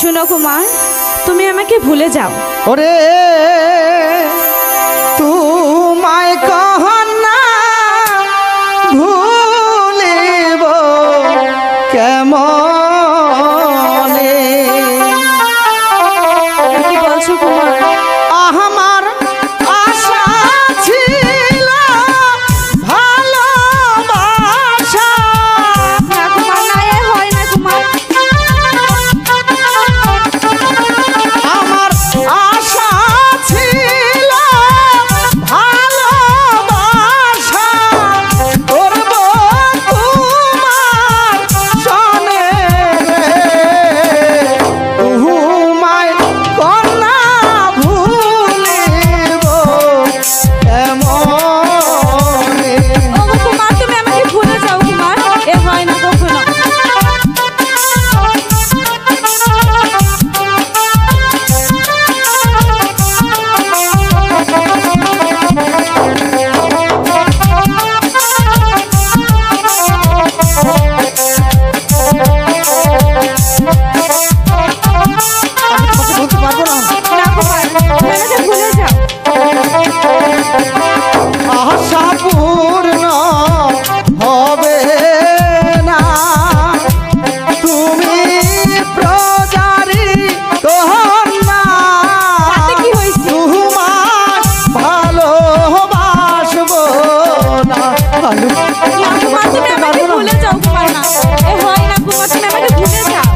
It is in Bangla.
শুনো কুমার, তুমি আমাকে ভুলে যাও। ওরে তোমায় কহনা ভুলিব কেমনে। কি বলছো কুমার? আমার আশা ছিল ভালোবাসা। না কুমার, না, এ হয় না কুমার। আমার আশা ছিল ভালোবাসা করব তোমার সনে তোমায় কন্যা ভুলিব এমনে। ও কুমার, তুমি আমাকে ভুলে যাও কুমার, এ হয় না কখনো। আমি তোমাকে বলতে পারবো না। না কুমার, তুমি আমাকে ভুলে যাও। আশা পূর্ণ হবে না তুমি প্রজারি কন্যা। তাতে কি হয়েছে? তোমায় ভালোবাসবো না। না কুমার, তুমি আমাকে ভুলে যাও কুমার, না, এ হয় না কুমার, তুমি আমাকে ভুলে যাও।